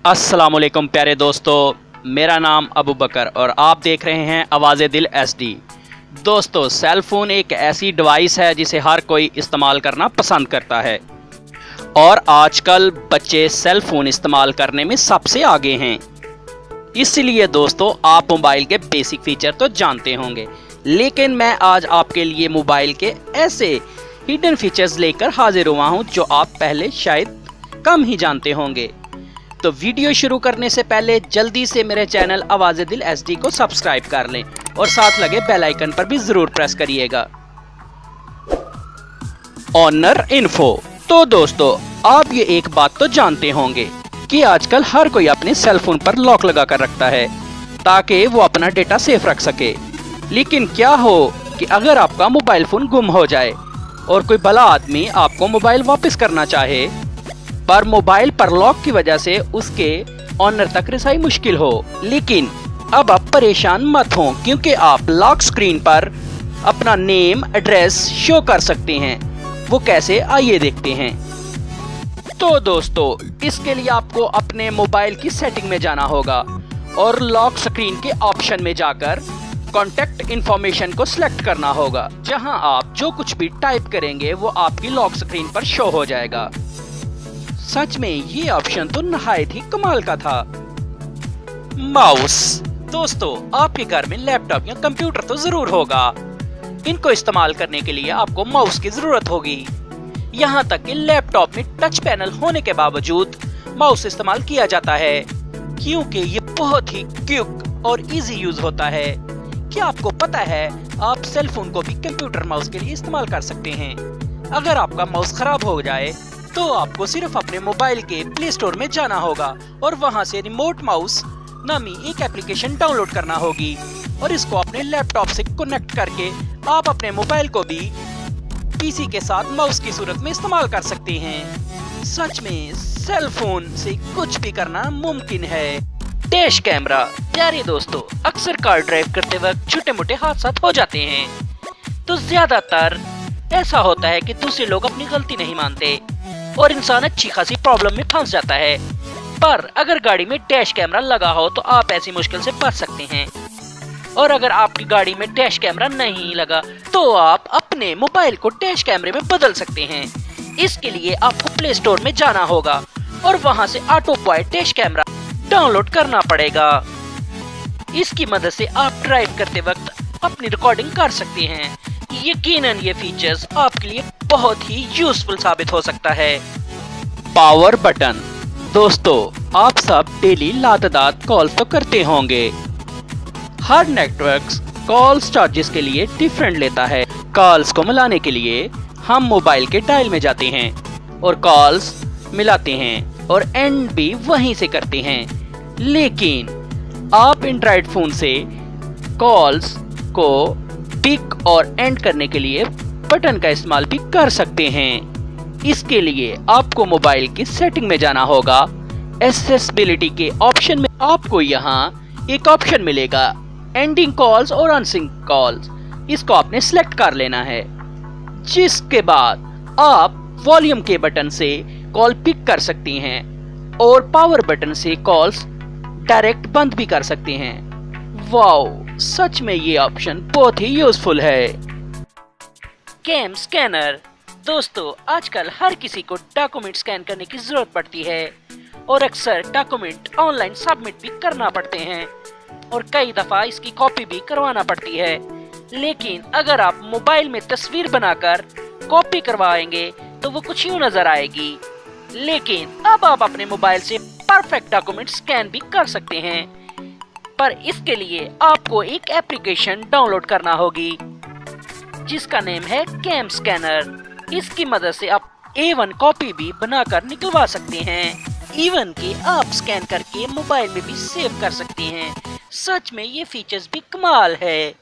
अस्सलामुअलैकुम प्यारे दोस्तों, मेरा नाम अबू बकर और आप देख रहे हैं आवाज़े दिल SD। दोस्तों, सेल फ़ोन एक ऐसी डिवाइस है जिसे हर कोई इस्तेमाल करना पसंद करता है और आजकल बच्चे सेल फ़ोन इस्तेमाल करने में सबसे आगे हैं। इसलिए दोस्तों, आप मोबाइल के बेसिक फीचर तो जानते होंगे, लेकिन मैं आज आपके लिए मोबाइल के ऐसे हिडन फीचर्स लेकर हाजिर हुआ हूं जो आप पहले शायद कम ही जानते होंगे। तो वीडियो शुरू करने से पहले जल्दी से मेरे चैनल आवाज़े दिल SD को सब्सक्राइब कर लें और साथ लगे बेल आइकन पर भी जरूर प्रेस करिएगा। Honour info. तो दोस्तों, आप ये एक बात तो जानते होंगे कि आजकल हर कोई अपने सेल फोन पर लॉक लगा कर रखता है ताकि वो अपना डेटा सेफ रख सके। लेकिन क्या हो कि अगर आपका मोबाइल फोन गुम हो जाए और कोई भला आदमी आपको मोबाइल वापस करना चाहे, पर मोबाइल पर लॉक की वजह से उसके ऑनर तक रसाई मुश्किल हो। लेकिन अब आप परेशान मत हो, क्योंकि आप लॉक स्क्रीन पर अपना नेम एड्रेस शो कर सकते हैं। वो कैसे, आइए देखते हैं। तो दोस्तों, इसके लिए आपको अपने मोबाइल की सेटिंग में जाना होगा और लॉक स्क्रीन के ऑप्शन में जाकर कॉन्टेक्ट इंफॉर्मेशन को सिलेक्ट करना होगा, जहां आप जो कुछ भी टाइप करेंगे वो आपकी लॉक स्क्रीन पर शो हो जाएगा। सच में ये ऑप्शन तो नहायत ही कमाल का था। माउस। दोस्तों, आपके घर में लैपटॉप या कंप्यूटर तो जरूर होगा। इनको इस्तेमाल करने के लिए आपको माउस की जरूरत होगी। यहाँ तक कि लैपटॉप में टच पैनल होने के बावजूद माउस इस्तेमाल किया जाता है, क्योंकि ये बहुत ही क्विक और इजी यूज होता है। क्या आपको पता है, आप सेल फोन को भी कंप्यूटर माउस के लिए इस्तेमाल कर सकते हैं। अगर आपका माउस खराब हो जाए तो आपको सिर्फ अपने मोबाइल के प्ले स्टोर में जाना होगा और वहां से रिमोट माउस नामी एक एप्लीकेशन डाउनलोड करना होगी और इसको अपने लैपटॉप से कनेक्ट करके आप अपने मोबाइल को भी पीसी के साथ माउस की सूरत में इस्तेमाल कर सकते हैं। सच में सेल फोन से कुछ भी करना मुमकिन है। Dash camera. प्यारे दोस्तों, अक्सर कार ड्राइव करते वक्त छोटे मोटे हादसा हो जाते हैं, तो ज्यादातर ऐसा होता है कि दूसरे लोग अपनी गलती नहीं मानते और इंसान अच्छी खासी प्रॉब्लम में फंस जाता है। पर अगर गाड़ी में डैश कैमरा लगा हो तो आप ऐसी मुश्किल से बच सकते हैं। और अगर आपकी गाड़ी में डैश कैमरा नहीं लगा तो आप अपने मोबाइल को डैश कैमरे में बदल सकते हैं। इसके लिए आपको प्ले स्टोर में जाना होगा और वहां से auto point dash camera download करना पड़ेगा। इसकी मदद से आप ड्राइव करते वक्त अपनी रिकॉर्डिंग कर सकते हैं। यकीनन ये फीचर्स आपके लिए बहुत ही यूजफुल साबित हो सकता है। Power button. दोस्तों, आप सब डेली लातादार कॉल तो करते होंगे। हर नेटवर्क कॉल चार्जेस के लिए डिफरेंट लेता है। कॉल्स को मिलाने के लिए हम मोबाइल के डायल में जाते हैं और कॉल्स मिलाते हैं और एंड भी वहीं से करते हैं। लेकिन आप एंड्रॉइड फोन से कॉल्स को पिक और एंड करने के लिए बटन का इस्तेमाल भी कर सकते हैं। इसके लिए आपको मोबाइल की सेटिंग में जाना होगा। एक्सेसिबिलिटी के ऑप्शन में आपको यहाँ एक ऑप्शन मिलेगा, एंडिंग कॉल्स और अनसिंग कॉल्स। इसको आपने सिलेक्ट कर लेना है, जिसके बाद आप वॉल्यूम के बटन से कॉल पिक कर सकते हैं और पावर बटन से कॉल्स डायरेक्ट बंद भी कर सकते हैं। वाओ, सच में ये ऑप्शन बहुत ही यूजफुल है। Cam scanner. दोस्तों, आजकल हर किसी को डॉक्यूमेंट स्कैन करने की जरूरत पड़ती है और अक्सर डॉक्यूमेंट ऑनलाइन सबमिट भी करना पड़ते हैं और कई दफा इसकी कॉपी भी करवाना पड़ती है। लेकिन अगर आप मोबाइल में तस्वीर बनाकर कॉपी करवाएंगे तो वो कुछ यूं नजर आएगी। लेकिन अब आप अपने मोबाइल से परफेक्ट डॉक्यूमेंट स्कैन भी कर सकते हैं, पर इसके लिए आपको एक एप्लीकेशन डाउनलोड करना होगी जिसका नेम है कैम स्कैनर। इसकी मदद से आप A1 कॉपी भी बनाकर निकलवा सकते हैं। इवन के आप स्कैन करके मोबाइल में भी सेव कर सकते हैं। सच में ये फीचर्स भी कमाल है।